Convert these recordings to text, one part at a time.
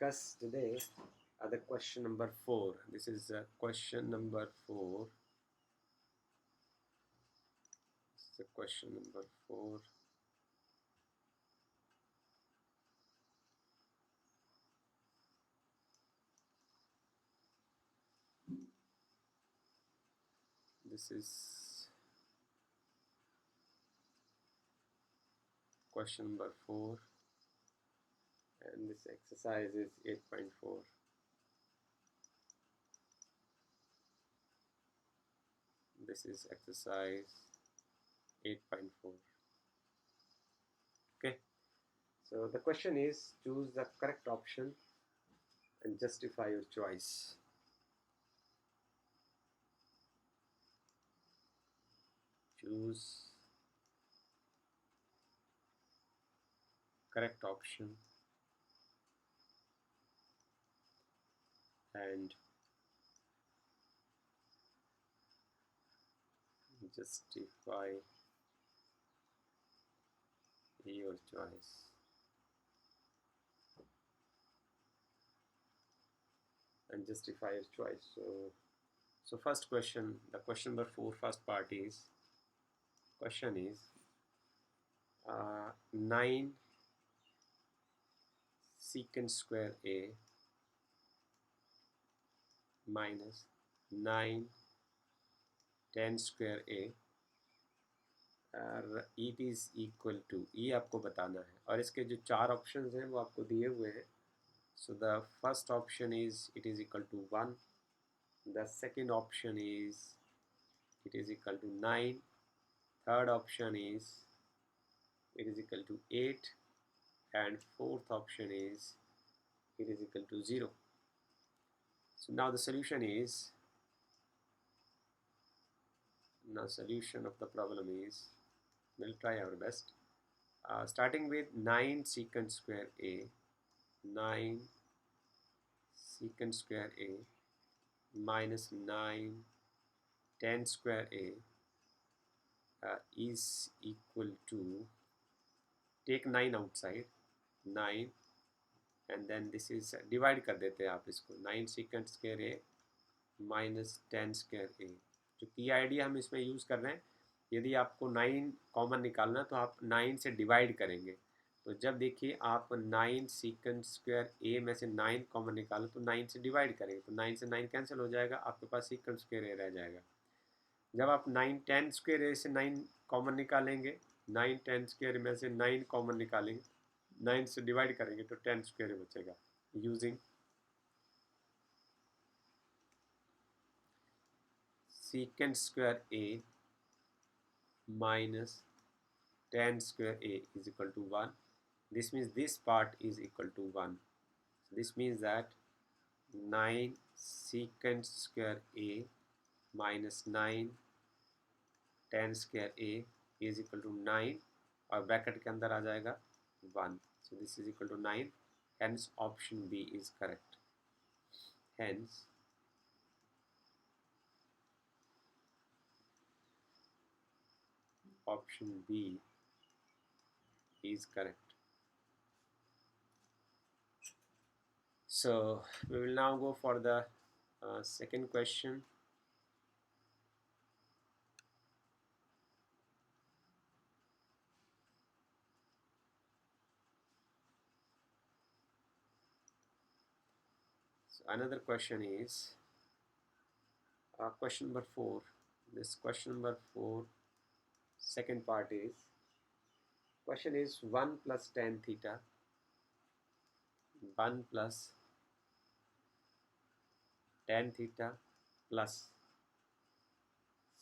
discuss today the question number 4. This is question number 4. This is the question number 4. This is question number 4, and this exercise is 8.4. This is exercise 8.4. Okay, so the question is, choose the correct option and justify your choice. Choose correct option and justify your choice. And justify your choice. So first question, the question number 4, first part is, question is 9 secant square a minus 9 tan square a और it is equal to, ये आपको बताना है और इसके जो 4 options हैं वो आपको दिए हुए हैं. So the first option is it is equal to 1. The second option is it is equal to 9. Third option is it is equal to 8, and fourth option is it is equal to 0. So now the solution is, now solution of the problem is, we'll try our best. Starting with 9 secant square a, 9 secant square a minus 9 tan square a is equal to, take 9 outside, 9, and then this is divide कर देते हैं आप इसको, 9 secant square a minus tan square a. जो की idea हम इसमें use कर रहे हैं, यदि आपको 9 कॉमन निकालना तो आप 9 से डिवाइड करेंगे. तो जब देखिए आप 9 secant स्क्वायर ए में से 9 कॉमन निकालो तो 9 से डिवाइड करेंगे, तो 9 से 9 कैंसिल हो जाएगा, आपके पास secant स्क्वायर ए रह जाएगा. जब आप 9 tan स्क्वायर ए से 9 कॉमन निकालेंगे, 9 tan स्क्वायर में से 9 कॉमन निकालेंगे, 9 से डिवाइड करेंगे तो tan स्क्वायर बचेगा. Using secant square a minus tan square a is equal to 1. This means this part is equal to 1. This means that 9 secant square a minus 9 tan square a is equal to 9 और bracket के अंदर आ जाएगा 1. So this is equal to 9. Hence option B is correct. Hence option B is correct. So we will now go for the second question. So another question is question number 4. This question number 4, second part is, question is 1 plus tan theta, 1 plus tan theta plus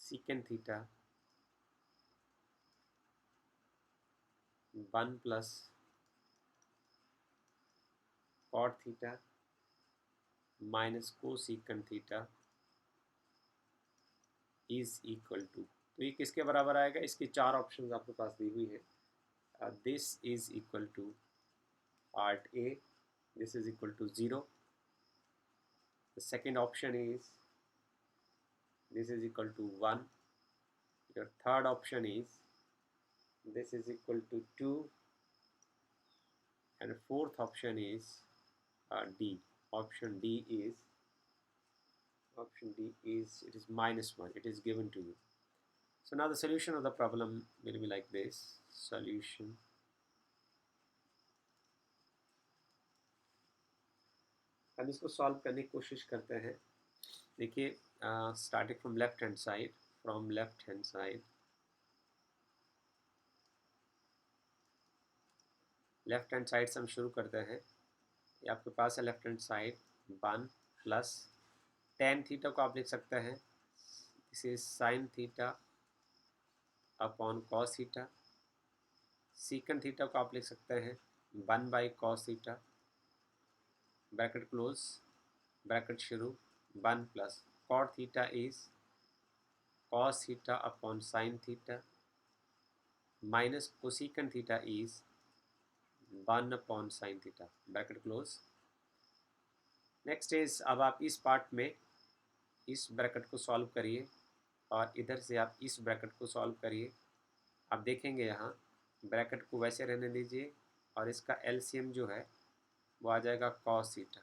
secant theta, 1 plus cot theta minus cosecant theta is equal to. तो ये किसके बराबर आएगा, इसकी 4 options आपके पास दी हुई है. This is equal to part A, this is equal to 0. The second option is this is equal to 1. Your third option is this is equal to 2, and fourth option is D. Option D is it is -1. It is given to you. So now the solution of the problem will be like this. Solution. हम इसको solve करने की कोशिश करते हैं. देखिए, starting from left hand side, left hand side से हम शुरू करते हैं. ये आपके पास है left hand side 1 plus tan theta को आप लिख सकते हैं, this is sine theta upon cos theta. Secant theta को आप लिख सकते हैं 1 by cos theta, bracket close, bracket शुरू, 1 plus cot theta is cos theta upon sine theta minus cosecant theta is 1 upon sine theta, bracket close. Next is, अब आप इस part में इस ब्रैकेट को सॉल्व करिए और इधर से आप इस ब्रैकेट को सॉल्व करिए. आप देखेंगे यहाँ ब्रैकेट को वैसे रहने दीजिए और इसका एलसीएम जो है वो आ जाएगा कॉस थीटा.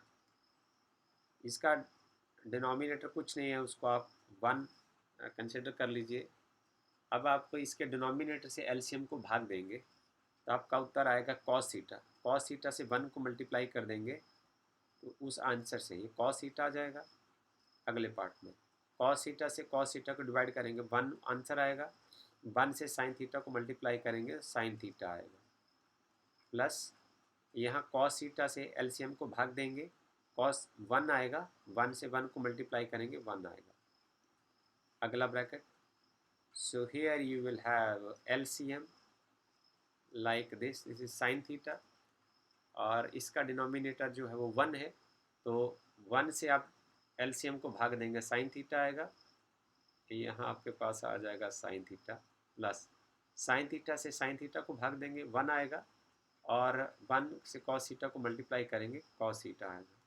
इसका डिनोमिनेटर कुछ नहीं है, उसको आप 1 कंसिडर कर लीजिए. अब आपको इसके डिनोमिनेटर से एलसीएम को भाग देंगे तो आपका उत्तर आएगा कॉस थीटा. कॉस थीटा से 1 को मल्टीप्लाई कर देंगे तो उस आंसर से ये कॉस थीटा आ जाएगा. अगले पार्ट में कॉस थीटा से कॉस थीटा को डिवाइड करेंगे, 1 आंसर आएगा. 1 से साइन थीटा को मल्टीप्लाई करेंगे, साइन थीटा आएगा. प्लस यहाँ कॉस थीटा से एलसीएम को भाग देंगे, कॉस 1 आएगा, 1 से 1 को मल्टीप्लाई करेंगे, 1 आएगा. अगला bracket. So here you will have LCM like this is sine theta और इसका डिनोमिनेटर जो है वो 1 है, तो 1 से आप एलसीएम को भाग देंगे, साइन थीटा आएगा. यहाँ आपके पास आ जाएगा sine theta plus sine theta से साइन थीटा को भाग देंगे, 1 आएगा और 1 से कॉस थीटा को मल्टीप्लाई करेंगे, कॉस थीटा आएगा.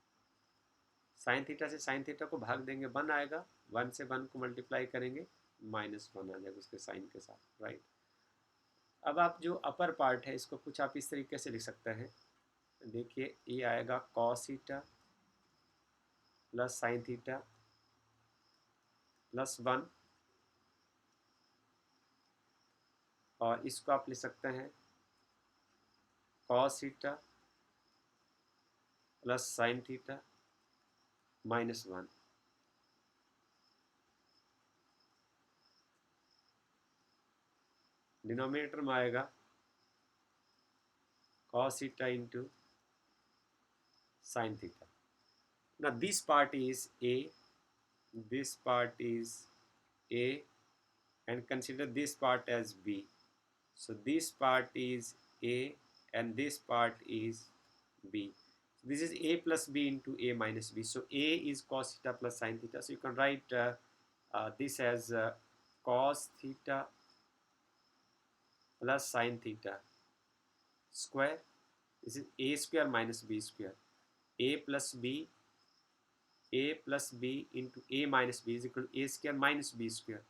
साइन थीटा से साइन थीटा को भाग देंगे, 1 आएगा. 1 से 1 को मल्टीप्लाई करेंगे, -1 आ जाएगा उसके साइन के साथ, राइट. अब आप जो अपर पार्ट है इसको कुछ आप इस तरीके से लिख सकते हैं. देखिए ये आएगा cos theta plus sine theta plus 1 और इसको आप लिख सकते हैं cos theta plus sign theta -1. Denominator में आएगा cos theta into sin theta. Now this part is A, this part is A, and consider this part as B. So this part is A and this part is B. So this is A plus B into A minus B. So A is cos theta plus sin theta. So you can write this as cos theta plus sin theta square. This is A square minus B square. A plus B into A minus B is equal to A square minus B square.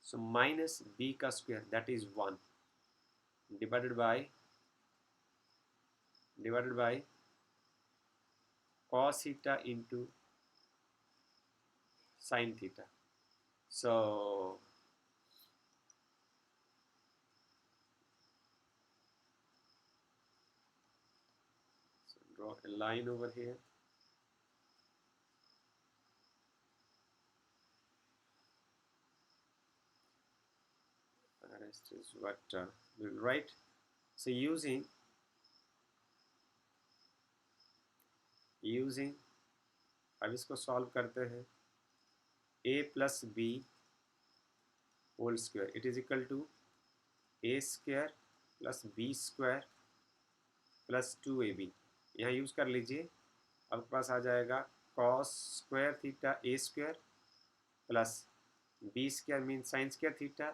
So minus B का square, that is 1, divided by cos theta into sin theta. So draw a line over here. The rest is what we'll write. So using अब इसको solve करते हैं. A plus B whole square, it is equal to A square plus B square plus 2AB. यहाँ use कर लीजिए, आपके पास आ जाएगा cos square theta A square plus B square mean sine square theta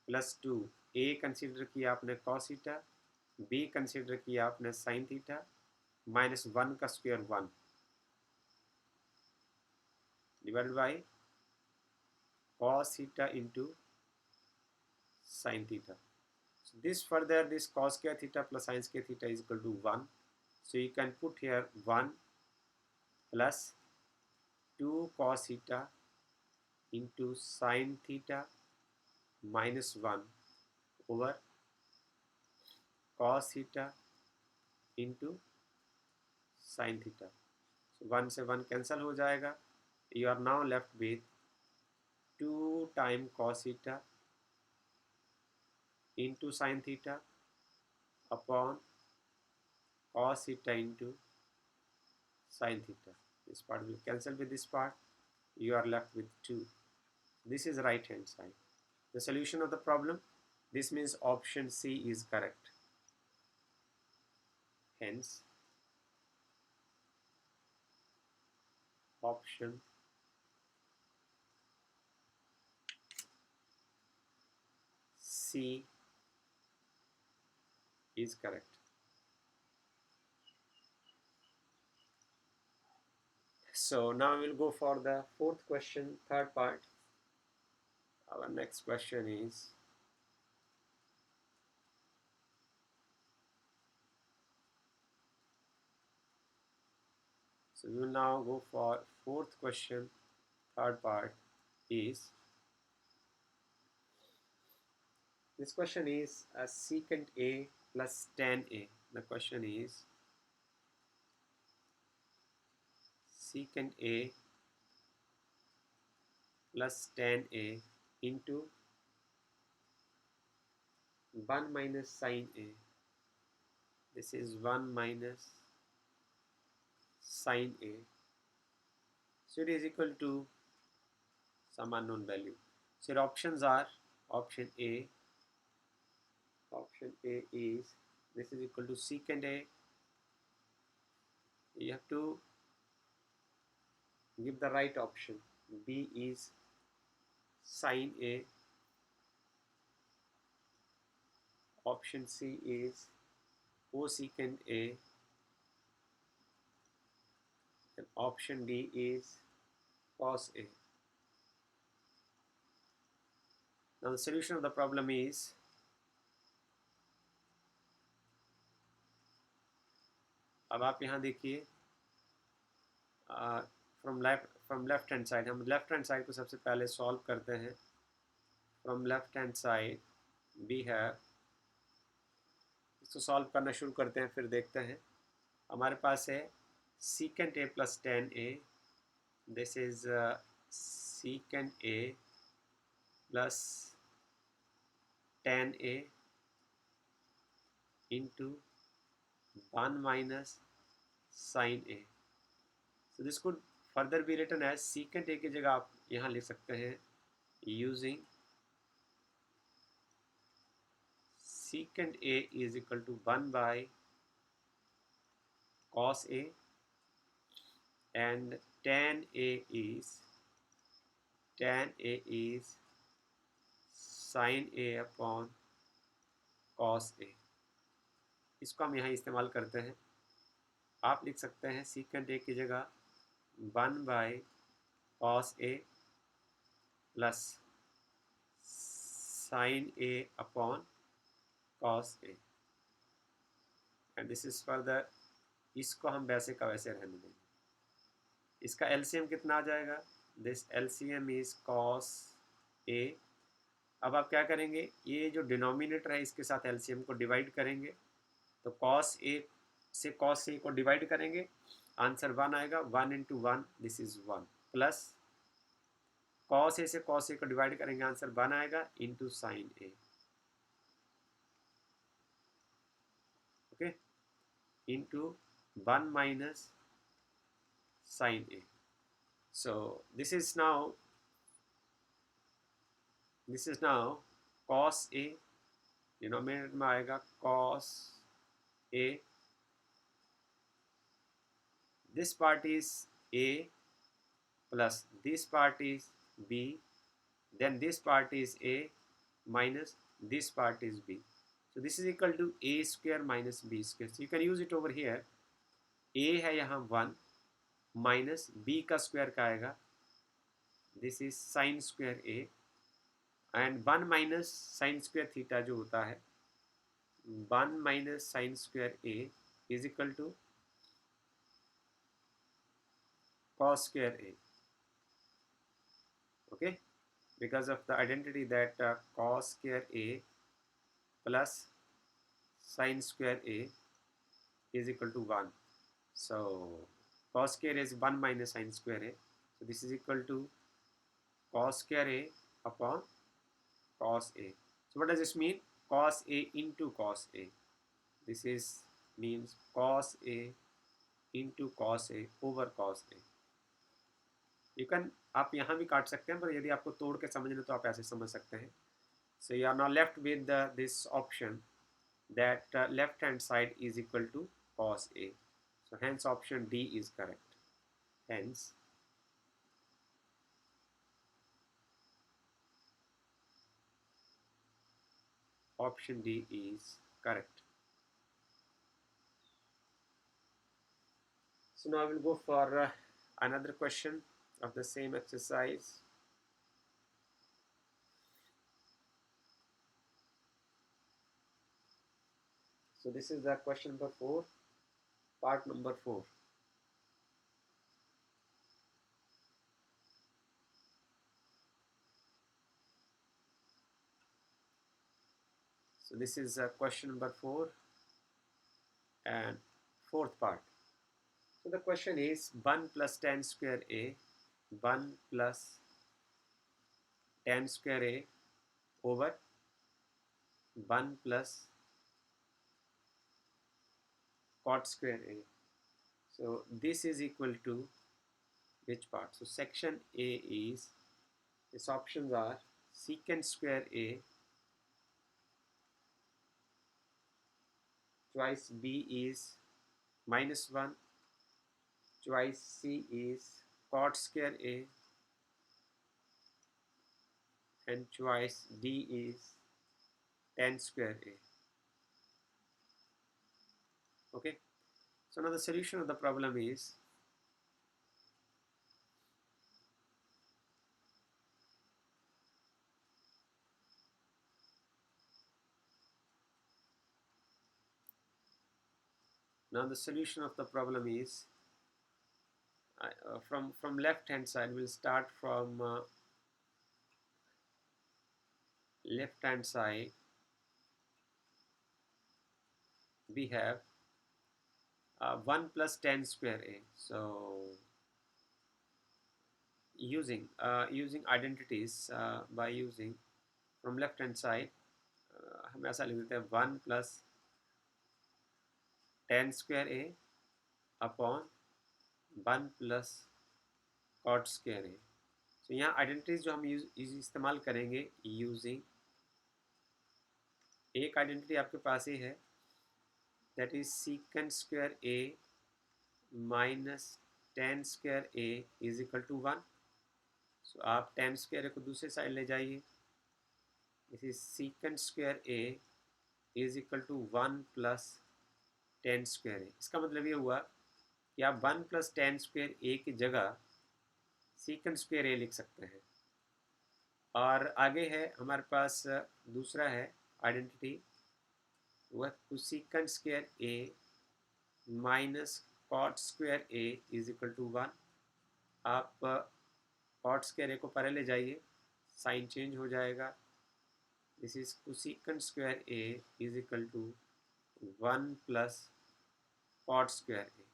plus 2. A consider किया आपने cos theta, B consider किया आपने साइन थीटा, -1 का square 1 divided by cos theta into sin theta. So this further, this cos square theta plus sin square theta is equal to 1. So you can put here 1 plus 2 cos theta into sine theta minus 1 over cos theta into sine theta. 1 से 1 cancel हो जाएगा। You are now left with 2 time cos theta into sine theta upon cos theta into sin theta. This part will cancel with this part. You are left with 2. This is right hand side. The solution of the problem, this means option C is correct. Hence, option C is correct. So now we will go for the fourth question, third part. Our next question is, so we will now go for fourth question, third part is, this question is secant A plus tan A. The question is secant A plus tan A into 1 minus sin A. This is 1 minus sin A. So it is equal to some unknown value. So your options are option A. Option A is, this is equal to secant A. You have to give the right option. B is sin A. Option C is cosecant A. And option D is cos A. Now the solution of the problem is, अब आप यहाँ देखिए, from left hand side, हम left hand side को सबसे पहले solve करते हैं। From left hand side we have, इसको सॉल्व करना शुरू करते हैं, फिर देखते हैं। हमारे पास है secant A plus tan A. This is secant A plus tan A into 1 minus sin A. So this could further be written as secant A की जगह आप यहाँ लिख सकते हैं using secant A is equal to 1 by cos A and tan A is sin A upon cos A. इसको हम यहाँ इस्तेमाल करते हैं। आप लिख सकते हैं secant A की जगह 1 by cos A plus sin A upon cos A. And this is further, इसको हम वैसे का वैसे रहने देंगे। इसका LCM कितना आ जाएगा? This LCM is cos A. अब आप क्या करेंगे, ये जो डिनोमिनेटर है इसके साथ LCM को डिवाइड करेंगे, तो cos A से cos A को डिवाइड करेंगे, आंसर 1 आएगा। 1 into 1 this is 1 plus cos A से cos A को डिवाइड करेंगे, आंसर 1 आएगा into sine A. Okay, into 1 minus sin A. So this is now cos A, denominator में आएगा cos A. This part is A plus this part is B, then this part is A minus this part is B. So this is equal to A square minus B square. So you can use it over here. A है यहाँ 1 minus B का square का आएगा, this is sine square A, and 1 minus sine square theta जो होता है 1 minus sine square A is equal to cos square a. Okay, because of the identity that cos square a plus sin square a is equal to 1. So cos square is 1 minus sin square a. So this is equal to cos square a upon cos a. So what does this mean? Cos a into cos a. This is means cos a into cos a over cos a. You can, आप यहाँ भी काट सकते हैं, पर यदि आपको तोड़ के समझना तो आप ऐसे समझ सकते हैं. So you are now left with this option that left hand side is equal to cos a. So hence option D is correct. Hence option D is correct. So now I will go for another question of the same exercise. So this is the question number 4, part number 4. So this is question number 4 and fourth part. So the question is 1 plus tan square a, 1 plus tan square a over 1 plus cot square a. So this is equal to which part? So section A is, its options are secant square a, choice B is -1, choice C is cot square a, and choice D is tan square a. Okay, so now the solution of the problem is, from left hand side, we'll start from left hand side. We have 1 plus tan square a. So using identities, by using from left hand side, हम ऐसा लिख देते हैं 1 plus tan square a upon 1 plus cot square a. तो यहाँ identities जो हम इस्तेमाल करेंगे यूजिंग, एक आइडेंटिटी आपके पास ही है, that is secant square A minus tan square A is equal to 1. So आप tan स्क्वायर ए को दूसरे साइड ले जाइए. This is secant square A is equal to 1 plus tan square A. इसका मतलब ये हुआ कि आप 1 प्लस tan स्क्वायर ए की जगह सीकेंट स्क्वायर ए लिख सकते हैं. और आगे है हमारे पास दूसरा है आइडेंटिटी, वह cosecant square A minus cot square A is equal to 1. आप कॉट स्क्वायर ए को परे ले जाइए, साइन चेंज हो जाएगा. This is cosecant square A is equal to 1 plus cot square A.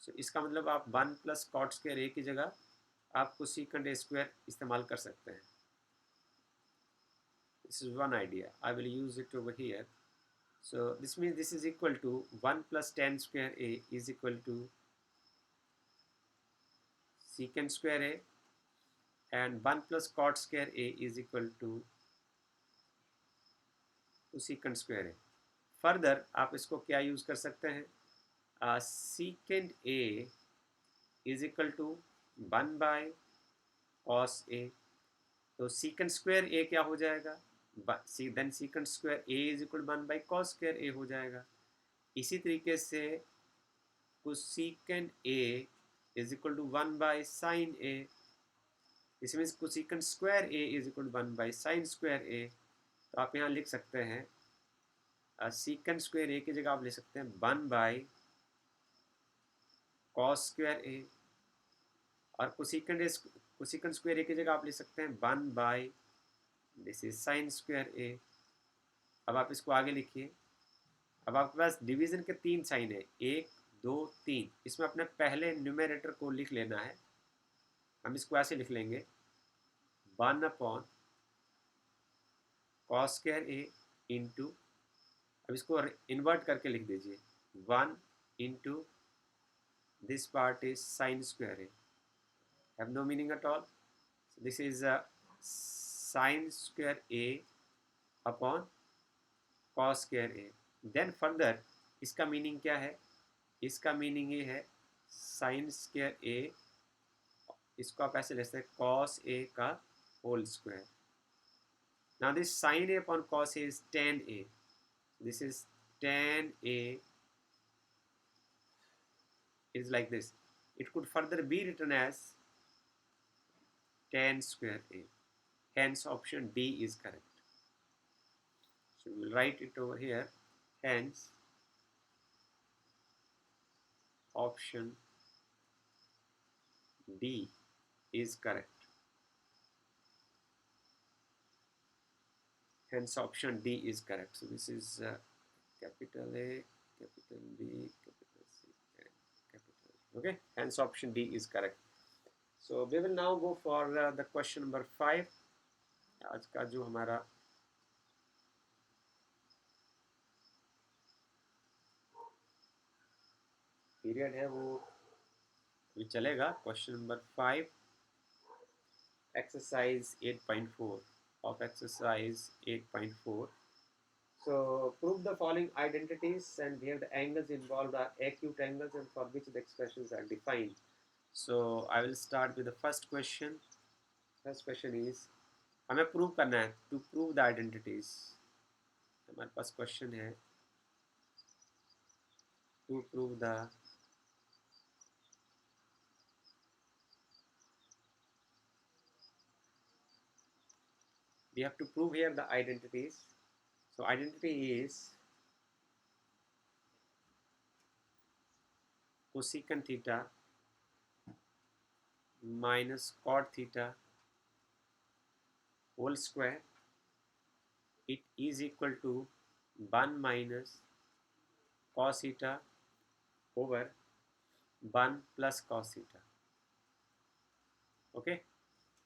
So इसका मतलब आप 1 प्लस कॉट स्क्वायर ए की जगह आप कोसेकेंट ए स्क्वायर इस्तेमाल कर सकते हैं. This is one idea. I will use it over here. So this means this is equal to 1 plus tan square a is equal to secant square a, and 1 plus cot square a is equal to secant square a. Further आप इसको क्या use कर सकते हैं, secant a is equal to 1 by cos a. तो secant square a क्या हो जाएगा, then secant square a is equal to 1 by cos square a हो जाएगा. इसी तरीके से cosecant a is equal to 1 by sin a. This means cosecant square a is equal to 1 by sin square a. तो आप यहाँ लिख सकते हैं secant square a की जगह आप लिख सकते हैं 1 by cos square a और कोसिकेंड स्क्वायर ए की जगह आप लिख सकते हैं 1 by this is sine square A. अब आप इसको आगे लिखिए। अब आपके पास डिवीजन के 3 साइन है, 1 2 3। इसमें अपने पहले न्यूमरेटर को लिख लेना है। हम इसको ऐसे लिख लेंगे 1 upon cos square A into, अब इसको इन्वर्ट करके लिख दीजिए 1 into this part is sine square A, have no meaning at all. This is sine square A upon cos square A. Then further इसका मीनिंग क्या है, इसका मीनिंग ये है साइन स्क्वायर ए, इसको आप ऐसे ले सकते हैं कॉस ए का whole square. Now this sine A upon cos A is tan a, this is tan a is like this. It could further be written as tan square a, hence option D is correct. So we will write it over here, hence option D is correct. Hence option D is correct. So this is capital A, capital B, capital C, and capital A. Okay, hence option D is correct. So we will now go for the question number 5. आज का जो हमारा period है वो भी चलेगा। Question number 5, exercise 8.4 of exercise 8.4. So prove the following identities and where the angles involved are acute angles and for which the expressions are defined. So I will start with the first question. First question is, हमें prove करना है, to prove the identities. हमारे पास question है to prove the we have to prove here the identities. So identity is cosecant theta minus cot theta whole square, it is equal to 1 minus cos theta over 1 plus cos theta. Okay,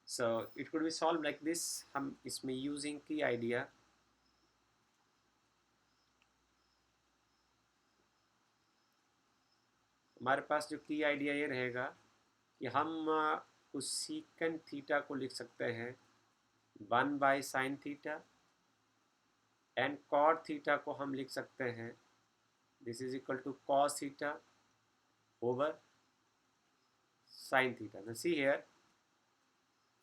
so it could be solved like this. हम इसमें using key idea हमारे पास जो की idea ये रहेगा कि हम cosecant theta को लिख सकते हैं 1 by sine theta and cot theta को हम लिख सकते हैं this is equal to cos theta over sine theta. Now see here,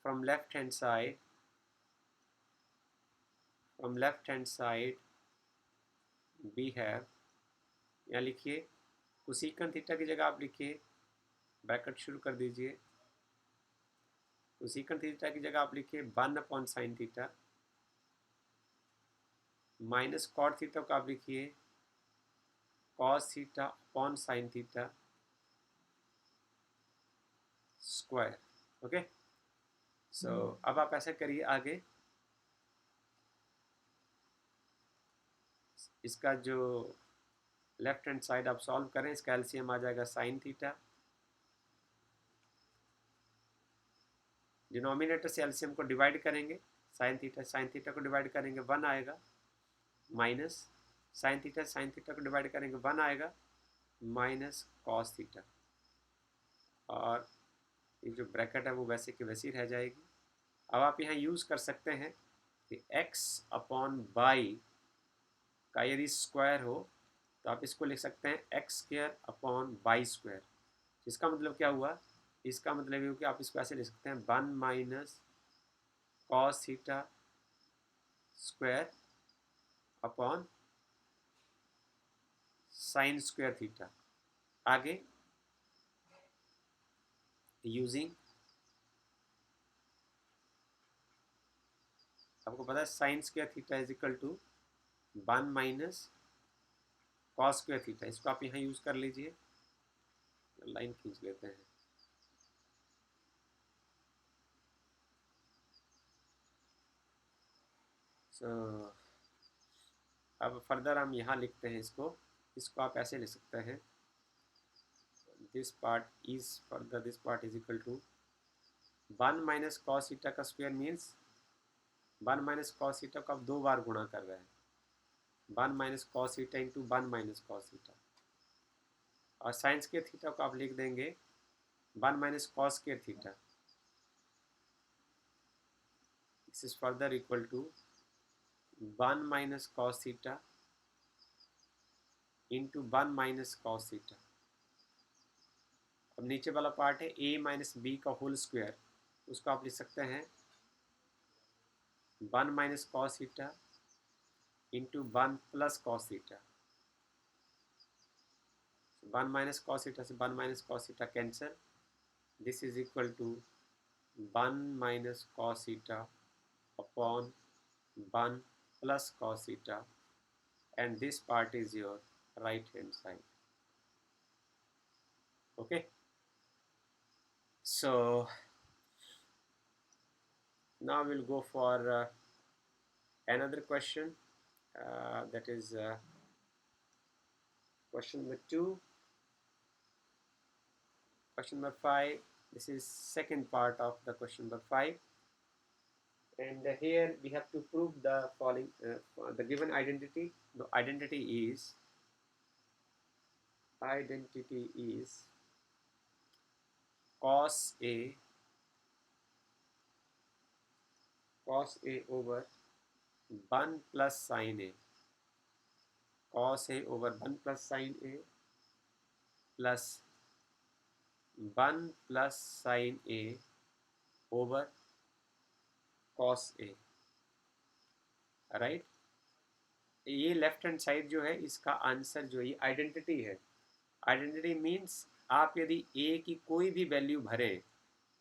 from left hand side we have, यहाँ लिखिए कोसेकेंट थीटा की जगह आप लिखिए, ब्रैकेट शुरू कर दीजिए, कोसेकेंट थीटा की जगह आप लिखिए 1 upon sine theta minus cot theta को आप लिखिए cos theta upon sine theta square. Okay, so अब आप ऐसा करिए आगे, इसका जो लेफ्ट हैंड साइड आप सॉल्व करें, इसका एलसीएम आ जाएगा साइन थीटा, डिनोमिनेटर से एलसीएम को डिवाइड करेंगे, साइन थीटा को डिवाइड करेंगे 1 आएगा, माइनस साइन थीटा को डिवाइड करेंगे 1 आएगा, माइनस कॉस थीटा, और ये जो ब्रैकेट है वो वैसे की वैसी रह जाएगी। अब आप यहाँ यूज़ कर सकते हैं कि x अपॉन बाई का यदि स्क्वायर हो तो आप इसको लिख सकते हैं x square upon by square. इसका मतलब क्या हुआ, इसका मतलब ये कि आप इसको ऐसे लिख सकते हैं 1 minus cos theta square upon sine square theta. आगे यूजिंग, आपको पता है sine square theta is equal to 1 minus cos square theta, इसको आप यहाँ यूज़ कर लीजिए। लाइन खींच लेते हैं, सो अब फर्दर हम यहाँ लिखते हैं इसको आप ऐसे लिख सकते हैं, this part is further this part is equal to 1 minus cos theta का square means 1 minus cos theta को आप 2 बार गुणा कर रहे हैं, 1 minus cos theta into 1 minus cos theta, और साइन स्क्वायर थीटा को आप लिख देंगे 1 minus cos square theta, this is further equal to 1 minus cos theta into 1 minus cos theta. अब नीचे वाला पार्ट है a माइनस बी का होल स्क्वायर, उसको आप लिख सकते हैं 1 minus cos theta into 1 plus cos theta. 1 minus cos theta से 1 minus cos theta cancel, this is equal to 1 minus cos theta upon 1 plus cos theta, and this part is your right hand side. Okay, so now we'll go for another question, that is question number 2. Question number 5, this is second part of the question number 5, and here we have to prove the following, the given identity. The identity is cos a over 1 plus sin a, cos a over 1 plus sin a plus 1 plus sin a over cos a, right. ये left hand side जो है इसका answer जो है identity है। Identity means आप यदि a की कोई भी वैल्यू भरें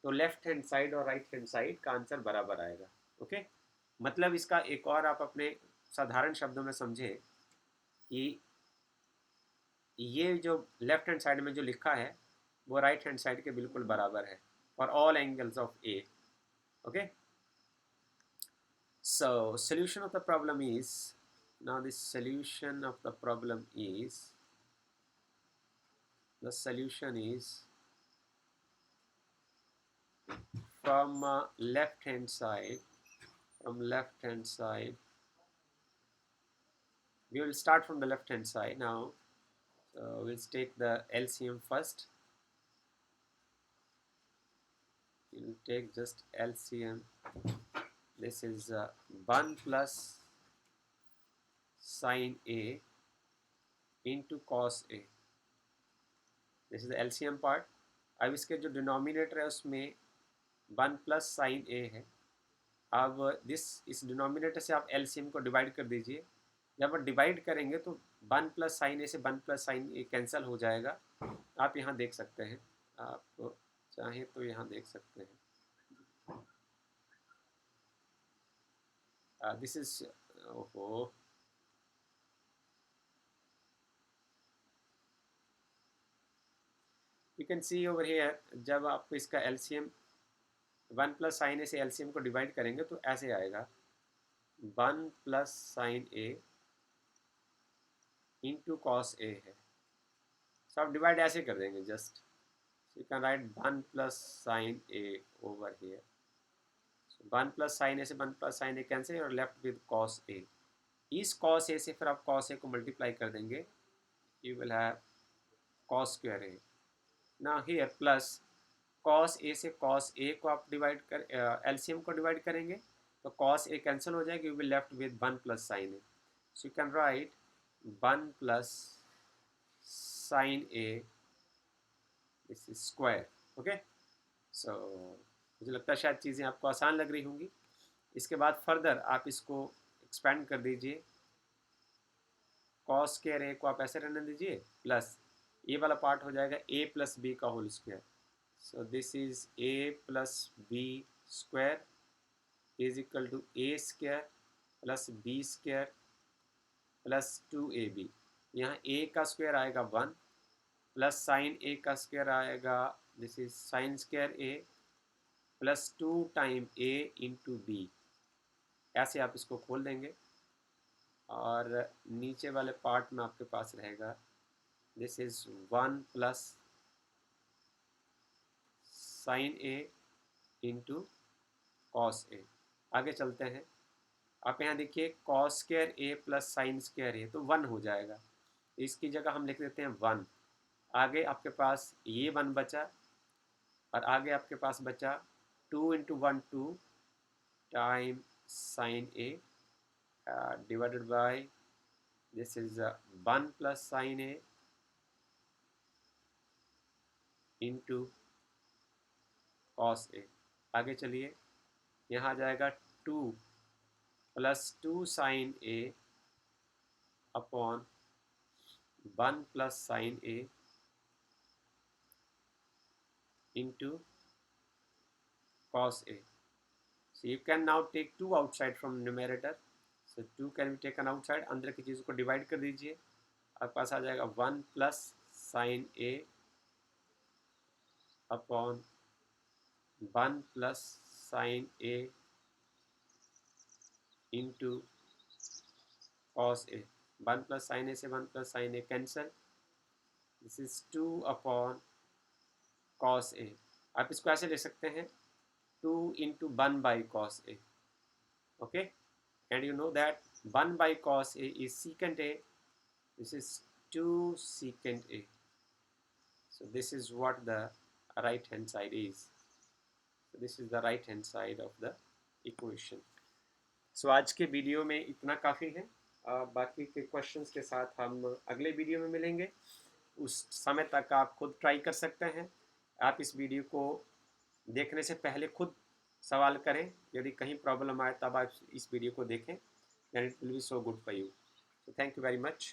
तो लेफ्ट हैंड साइड और राइट हैंड साइड का आंसर बराबर आएगा। ओके, मतलब इसका एक और आप अपने साधारण शब्दों में समझे कि ये जो लेफ्ट हैंड साइड में जो लिखा है वो राइट हैंड साइड के बिल्कुल बराबर है for all angles of A. Okay, so solution of the problem is, now the solution of the problem is, the solution is from left hand side, we will start from the left hand side now. So we'll take the LCM first. We'll take just LCM. This is 1 plus sin A into cos A. This is the LCM part. अब इसके जो denominator है उसमें 1 plus sine ए है। अब इस denominator से आप LCM को डिवाइड कर दीजिए। जब आप डिवाइड करेंगे तो 1 प्लस साइन ए से 1 प्लस साइन ए कैंसिल हो जाएगा। आप यहाँ देख सकते हैं, आप चाहें तो यहाँ देख सकते हैं। दिस इज ओहो, you can see over here, जब आप इसका LCM 1 प्लस साइन ए से LCM को डिवाइड करेंगे तो ऐसे आएगा 1 plus sine A into cos A है। सो आप डिवाइड ऐसे कर देंगे, just you can write 1 plus sine A over here. 1 plus sine A से 1 प्लस साइन ए कैंसिल और लेफ्ट विद कॉस ए। इस कॉस ए से फिर आप कॉस ए को मल्टीप्लाई कर देंगे, you will have cos square A. ना हियर प्लस कॉस ए से कॉस ए को आप डिवाइड कर LCM को डिवाइड करेंगे तो कॉस ए कैंसिल हो जाएगा, you will left with 1 plus sine A. So you can write 1 plus sine A, this is square. Okay, so मुझे लगता है शायद चीज़ें आपको आसान लग रही होंगी। इसके बाद फर्दर आप इसको एक्सपेंड कर दीजिए, कॉस स्क्वायर ए को आप ऐसे रहने दीजिए, प्लस ये वाला पार्ट हो जाएगा a प्लस बी का whole square. So this is a plus B square is equal to a square plus b square plus 2ab। यहाँ a का स्क्वायर आएगा 1 प्लस साइन a का स्क्वायर आएगा, this is sine square a plus 2 time a into B, ऐसे आप इसको खोल देंगे और नीचे वाले पार्ट में आपके पास रहेगा this is 1 plus sine A into cos ए। आगे चलते हैं, आप यहाँ देखिए cos square A plus sine square A तो 1 हो जाएगा, इसकी जगह हम लिख देते हैं 1। आगे आपके पास ये 1 बचा और आगे आपके पास बचा 2 into 1 2 time sine a divided by this is 1 plus sine A into cos ए। आगे चलिए, यहाँ आ जाएगा 2 plus 2 sine A upon 1 plus sine a into cos a. So you can now take 2 outside from numerator. So 2 can be taken outside. अंदर की चीज़ को divide कर दीजिए, आपके पास आ जाएगा 1 plus sine A upon 1 plus sine A into cos A. 1 plus sine A से 1 plus sine A cancel, this is 2 upon cos A. आप इसको ऐसे ले सकते हैं 2 into 1 by cos a, okay, and you know that 1 by cos a is secant a, this is 2 secant a, so this is what the right hand side is, so this is the right hand side of the equation. So आज के video में इतना काफ़ी है, बाकी के questions के साथ हम अगले वीडियो में मिलेंगे, उस समय तक आप खुद ट्राई कर सकते हैं। आप इस वीडियो को देखने से पहले खुद सवाल करें, यदि कहीं प्रॉब्लम आए तब आप इस वीडियो को देखें, then it will be so good for you. So thank you very much.